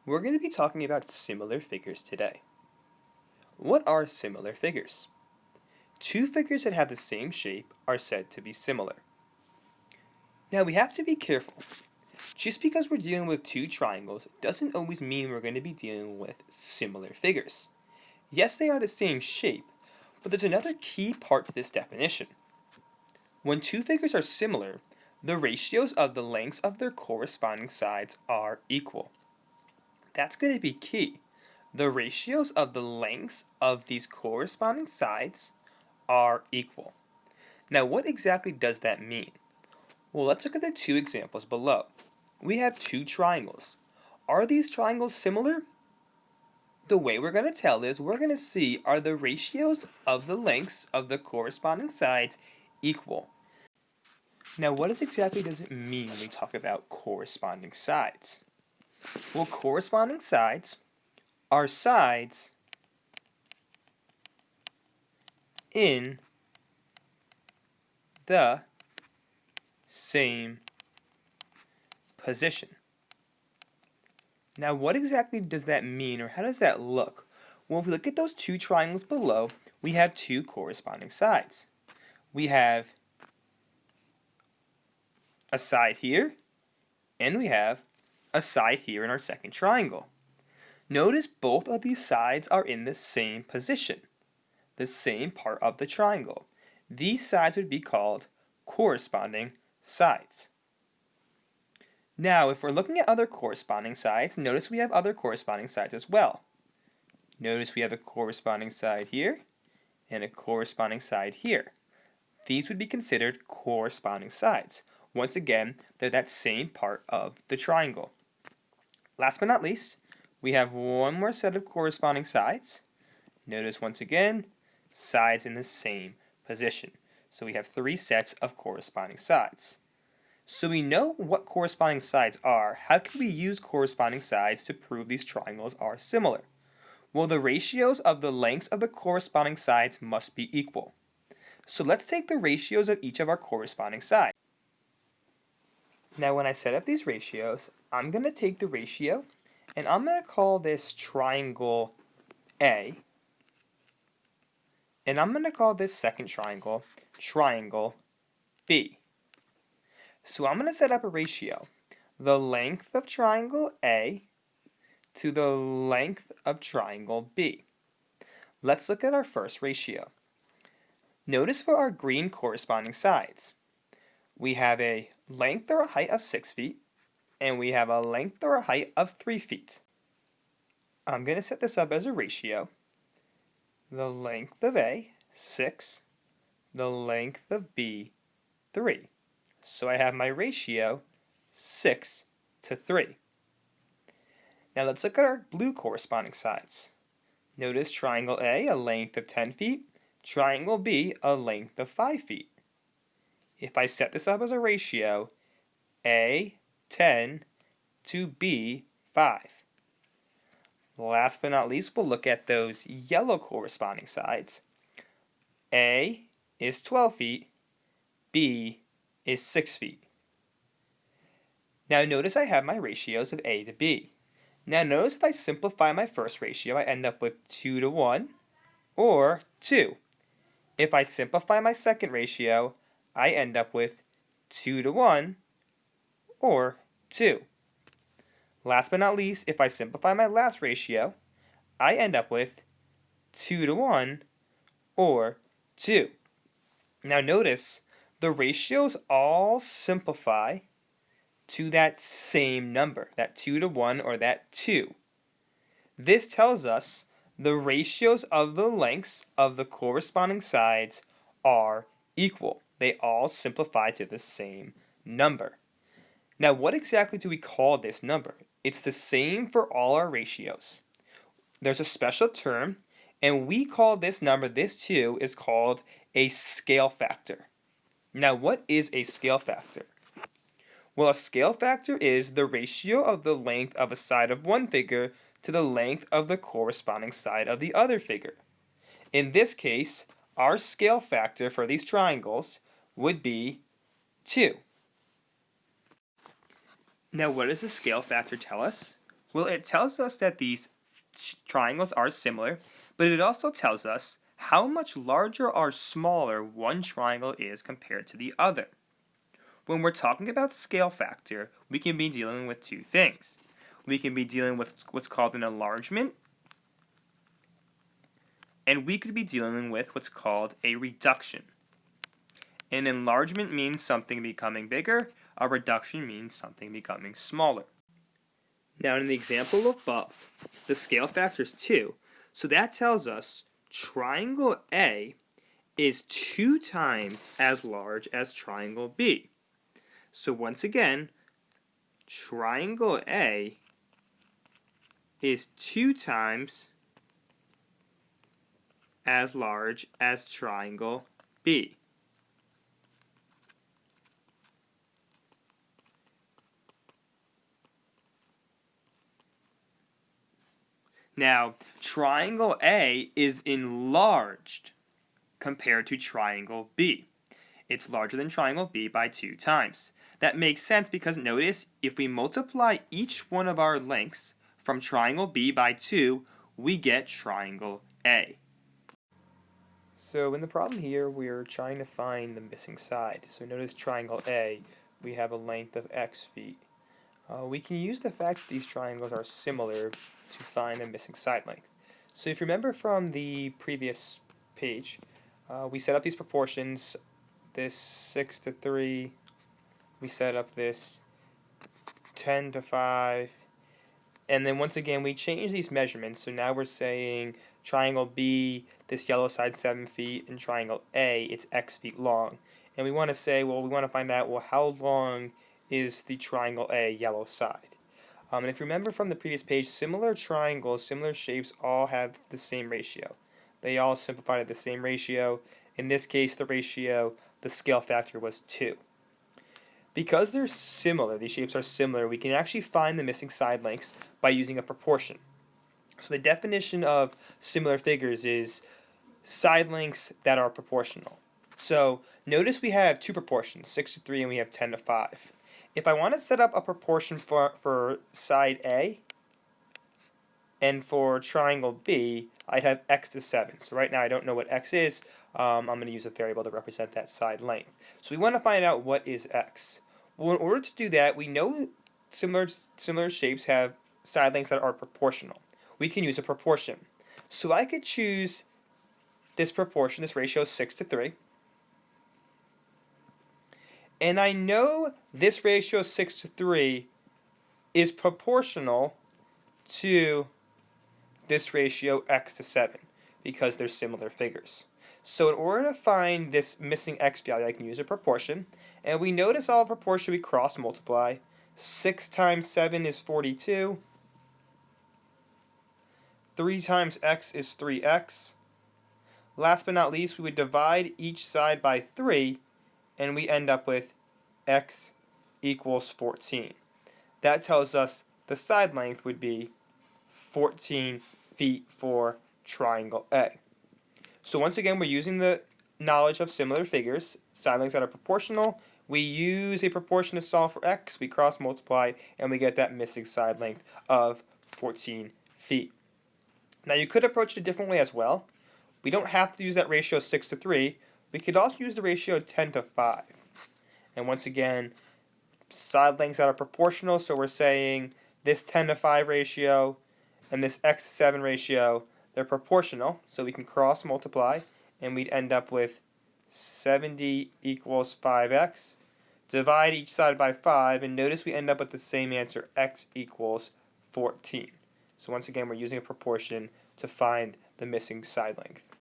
We're going to be talking about similar figures today. What are similar figures? Two figures that have the same shape are said to be similar. Now we have to be careful. Just because we're dealing with two triangles doesn't always mean we're going to be dealing with similar figures. Yes, they are the same shape, but there's another key part to this definition. When two figures are similar, the ratios of the lengths of their corresponding sides are equal. That's going to be key. The ratios of the lengths of these corresponding sides are equal. Now, what exactly does that mean? Well, let's look at the two examples below. We have two triangles. Are these triangles similar? The way we're going to tell is we're going to see, are the ratios of the lengths of the corresponding sides equal? Now, what exactly does it mean when we talk about corresponding sides? Well, corresponding sides are sides in the same position. Now, what exactly does that mean, or how does that look? Well, if we look at those two triangles below, we have two corresponding sides. We have a side here, and we have a side here in our second triangle. Notice both of these sides are in the same position, the same part of the triangle. These sides would be called corresponding sides. Now, if we're looking at other corresponding sides, notice we have other corresponding sides as well. Notice we have a corresponding side here and a corresponding side here. These would be considered corresponding sides. Once again, they're that same part of the triangle. Last but not least, we have one more set of corresponding sides. Notice once again, sides in the same position. So we have three sets of corresponding sides. So we know what corresponding sides are. How can we use corresponding sides to prove these triangles are similar? Well, the ratios of the lengths of the corresponding sides must be equal. So let's take the ratios of each of our corresponding sides. Now when I set up these ratios, I'm going to take the ratio and I'm going to call this triangle A. And I'm going to call this second triangle, triangle B. So I'm going to set up a ratio. The length of triangle A to the length of triangle B. Let's look at our first ratio. Notice for our green corresponding sides, we have a length or a height of 6 feet, and we have a length or a height of 3 feet. I'm going to set this up as a ratio. The length of A, 6, the length of B, 3. So I have my ratio 6 to 3. Now let's look at our blue corresponding sides. Notice triangle A, a length of 10 feet, triangle B, a length of 5 feet. If I set this up as a ratio, A, 10 to B, 5. Last but not least, we'll look at those yellow corresponding sides. A is 12 feet, B is 6 feet. Now notice I have my ratios of A to B. Now notice if I simplify my first ratio, I end up with 2 to 1 or 2. If I simplify my second ratio, I end up with 2 to 1 or 2. Last but not least, if I simplify my last ratio, I end up with 2 to 1 or 2. Now notice the ratios all simplify to that same number, that 2 to 1 or that 2. This tells us the ratios of the lengths of the corresponding sides are equal. They all simplify to the same number. Now, what exactly do we call this number? It's the same for all our ratios. There's a special term, and we call this number, this 2, is called a scale factor. Now, what is a scale factor? Well, a scale factor is the ratio of the length of a side of one figure to the length of the corresponding side of the other figure. In this case, our scale factor for these triangles would be 2. Now, what does the scale factor tell us? Well, it tells us that these triangles are similar, but it also tells us how much larger or smaller one triangle is compared to the other. When we're talking about scale factor, we can be dealing with two things. We can be dealing with what's called an enlargement, and we could be dealing with what's called a reduction. An enlargement means something becoming bigger, a reduction means something becoming smaller. Now in the example above, the scale factor is 2, so that tells us triangle A is 2 times as large as triangle B. So once again, triangle A is 2 times as large as triangle B. Now, triangle A is enlarged compared to triangle B. It's larger than triangle B by 2 times. That makes sense because notice if we multiply each one of our lengths from triangle B by 2, we get triangle A. So in the problem here, we're trying to find the missing side. So notice triangle A, we have a length of x feet. We can use the fact that these triangles are similar to find the missing side length. So if you remember from the previous page, we set up these proportions, this 6 to 3, we set up this 10 to 5, and then once again we change these measurements. So now we're saying triangle B, this yellow side 7 feet, and triangle A, it's x feet long. And we want to say, well, we want to find out, well, how long is the triangle A yellow side? And if you remember from the previous page, similar triangles, similar shapes all have the same ratio. They all simplify to the same ratio. In this case, the scale factor was 2. Because they're similar, these shapes are similar, we can actually find the missing side lengths by using a proportion. So the definition of similar figures is side lengths that are proportional. So notice we have two proportions, 6 to 3 and we have 10 to 5. If I want to set up a proportion for side A and for triangle B, I'd have x to 7. So right now I don't know what x is. I'm going to use a variable to represent that side length. So we want to find out what is x. Well, in order to do that, we know similar shapes have side lengths that are proportional. We can use a proportion. So I could choose this proportion, this ratio is 6 to 3. And I know this ratio 6 to 3 is proportional to this ratio x to 7 because they're similar figures. So in order to find this missing x value, I can use a proportion. And we notice all proportion we cross multiply. 6 times 7 is 42. 3 times x is 3x. Last but not least, we would divide each side by 3, and we end up with x equals 14. That tells us the side length would be 14 feet for triangle A. So once again, we're using the knowledge of similar figures, side lengths that are proportional. We use a proportion to solve for x, we cross multiply, and we get that missing side length of 14 feet. Now you could approach it a different way as well. We don't have to use that ratio 6 to 3. We could also use the ratio 10 to 5. And once again, side lengths that are proportional, so we're saying this 10 to 5 ratio and this x to 7 ratio, they're proportional, so we can cross multiply, and we'd end up with 70 equals 5x. Divide each side by 5, and notice we end up with the same answer, x equals 14. So once again, we're using a proportion to find the missing side length.